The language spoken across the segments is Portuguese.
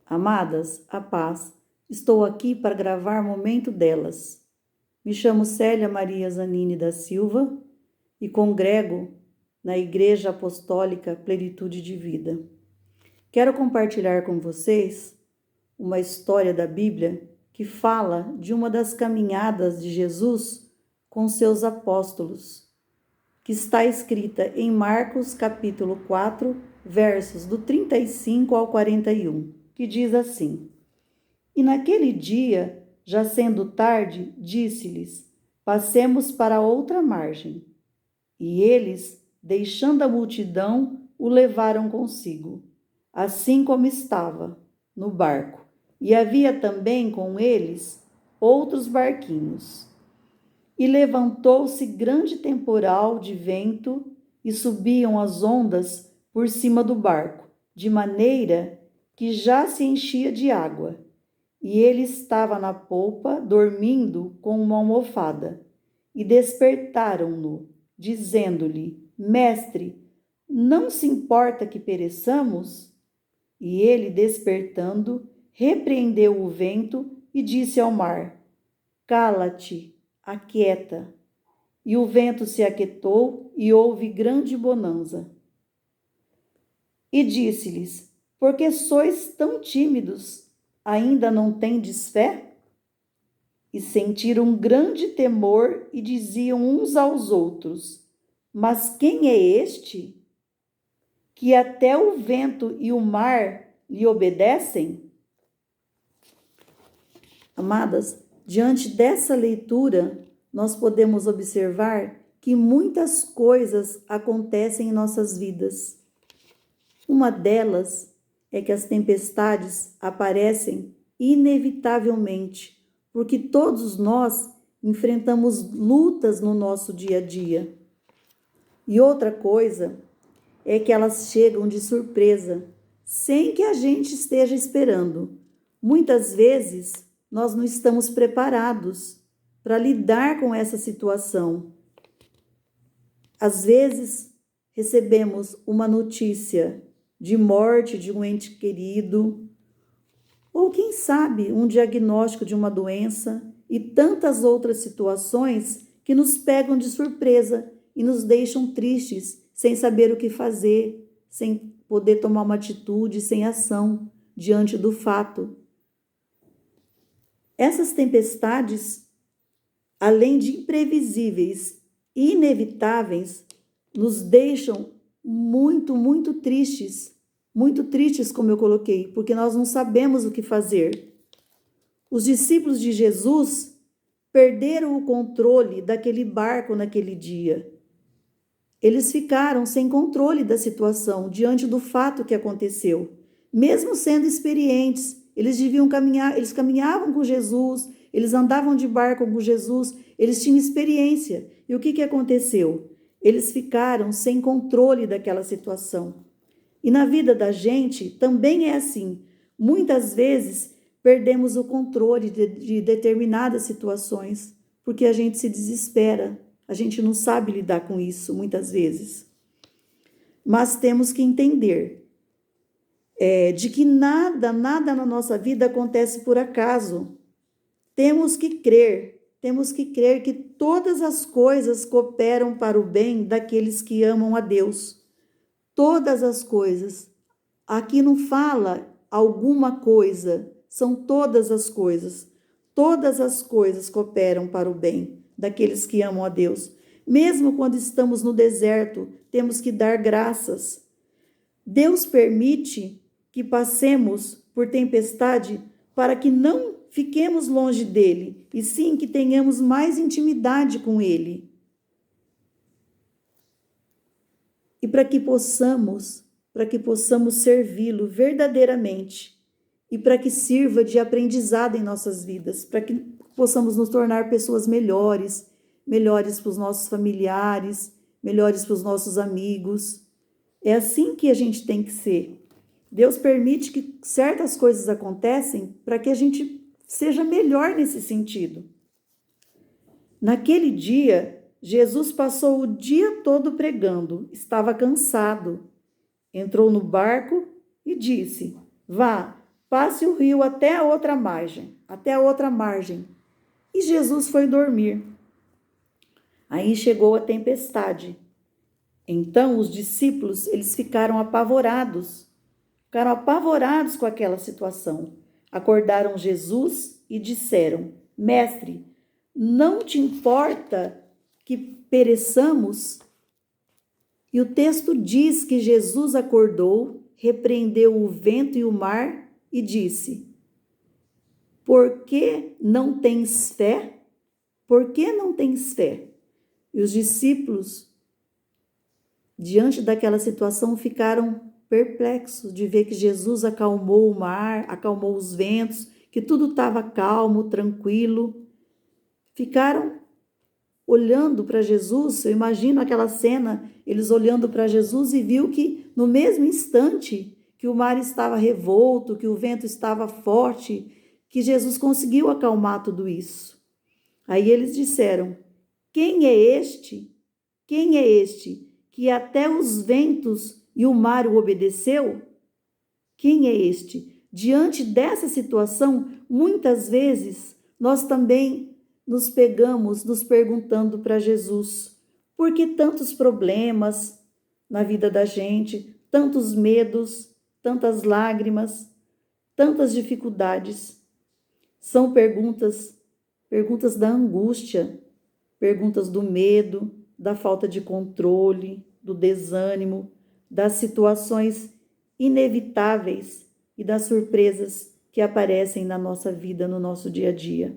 Amadas, a paz, estou aqui para gravar momento delas. Me chamo Célia Maria Zanini da Silva e congrego na Igreja Apostólica Plenitude de Vida. Quero compartilhar com vocês uma história da Bíblia que fala de uma das caminhadas de Jesus com seus apóstolos, que está escrita em Marcos capítulo 4, versos do 35 ao 41, que diz assim: E naquele dia, já sendo tarde, disse-lhes: Passemos para outra margem. E eles, deixando a multidão, o levaram consigo, assim como estava, no barco. E havia também com eles outros barquinhos. E levantou-se grande temporal de vento, e subiam as ondas por cima do barco, de maneira que já se enchia de água. E ele estava na polpa, dormindo com uma almofada. E despertaram-no, dizendo-lhe: Mestre, não se importa que pereçamos? E ele, despertando, repreendeu o vento e disse ao mar: Cala-te, aquieta. E o vento se aquietou e houve grande bonança. E disse-lhes: Por que sois tão tímidos? Ainda não tendes fé? E sentiram um grande temor e diziam uns aos outros: Mas quem é este, que até o vento e o mar lhe obedecem? Amadas, diante dessa leitura, nós podemos observar que muitas coisas acontecem em nossas vidas. Uma delas é que as tempestades aparecem inevitavelmente, porque todos nós enfrentamos lutas no nosso dia a dia. E outra coisa é que elas chegam de surpresa, sem que a gente esteja esperando. Muitas vezes, nós não estamos preparados para lidar com essa situação. Às vezes, recebemos uma notícia de morte de um ente querido, ou quem sabe um diagnóstico de uma doença e tantas outras situações que nos pegam de surpresa e nos deixam tristes, sem saber o que fazer, sem poder tomar uma atitude, sem ação diante do fato. Essas tempestades, além de imprevisíveis e inevitáveis, nos deixam muito tristes, como eu coloquei, porque nós não sabemos o que fazer. Os discípulos de Jesus perderam o controle daquele barco naquele dia. Eles ficaram sem controle da situação diante do fato que aconteceu. Mesmo sendo experientes, eles deviam caminhar, eles caminhavam com Jesus, eles andavam de barco com Jesus, eles tinham experiência. E o que aconteceu? Eles ficaram sem controle daquela situação. E na vida da gente também é assim. Muitas vezes perdemos o controle de determinadas situações, porque a gente se desespera, a gente não sabe lidar com isso muitas vezes. Mas temos que entender de que nada na nossa vida acontece por acaso. Temos que crer que todas as coisas cooperam para o bem daqueles que amam a Deus. Todas as coisas. Aqui não fala alguma coisa, são todas as coisas. Todas as coisas cooperam para o bem daqueles que amam a Deus. Mesmo quando estamos no deserto, temos que dar graças. Deus permite que passemos por tempestade para que não fiquemos longe dele, e sim que tenhamos mais intimidade com ele. E para que possamos servi-lo verdadeiramente, e para que sirva de aprendizado em nossas vidas, para que possamos nos tornar pessoas melhores para os nossos familiares, melhores para os nossos amigos. É assim que a gente tem que ser. Deus permite que certas coisas aconteçam para que a gente seja melhor nesse sentido. Naquele dia, Jesus passou o dia todo pregando, estava cansado. Entrou no barco e disse: Vá, passe o rio até a outra margem. E Jesus foi dormir. Aí chegou a tempestade. Então os discípulos, eles ficaram apavorados com aquela situação. Acordaram Jesus e disseram: Mestre, não te importa que pereçamos? E o texto diz que Jesus acordou, repreendeu o vento e o mar e disse: Por que não tens fé? Por que não tens fé? E os discípulos, diante daquela situação, ficaram perplexos de ver que Jesus acalmou o mar, acalmou os ventos, que tudo estava calmo, tranquilo. Ficaram olhando para Jesus. Eu imagino aquela cena, eles olhando para Jesus e viu que no mesmo instante que o mar estava revolto, que o vento estava forte, que Jesus conseguiu acalmar tudo isso. Aí eles disseram: Quem é este? Quem é este que até os ventos e o mar o obedeceu? Quem é este? Diante dessa situação, muitas vezes nós também nos pegamos nos perguntando para Jesus: por que tantos problemas na vida da gente, tantos medos, tantas lágrimas, tantas dificuldades? São perguntas da angústia, perguntas do medo, da falta de controle, do desânimo, das situações inevitáveis e das surpresas que aparecem na nossa vida, no nosso dia a dia.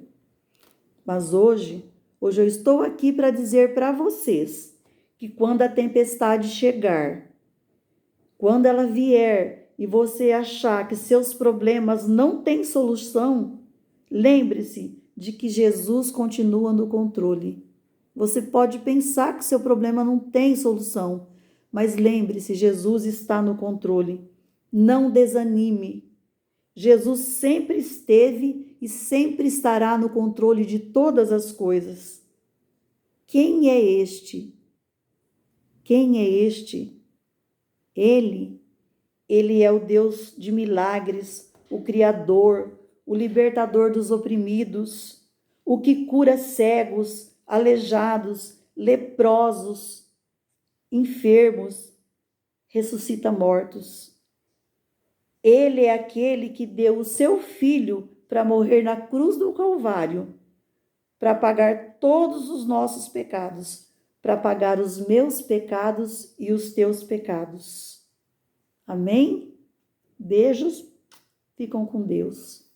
Mas hoje eu estou aqui para dizer para vocês que quando a tempestade chegar, quando ela vier e você achar que seus problemas não têm solução, lembre-se de que Jesus continua no controle. Você pode pensar que seu problema não tem solução, mas lembre-se, Jesus está no controle. Não desanime. Jesus sempre esteve e sempre estará no controle de todas as coisas. Quem é este? Quem é este? Ele é o Deus de milagres, o Criador, o libertador dos oprimidos, o que cura cegos, aleijados, leprosos, enfermos, ressuscita mortos. Ele é aquele que deu o seu Filho para morrer na cruz do Calvário, para pagar todos os nossos pecados, para pagar os meus pecados e os teus pecados. Amém? Beijos, ficam com Deus.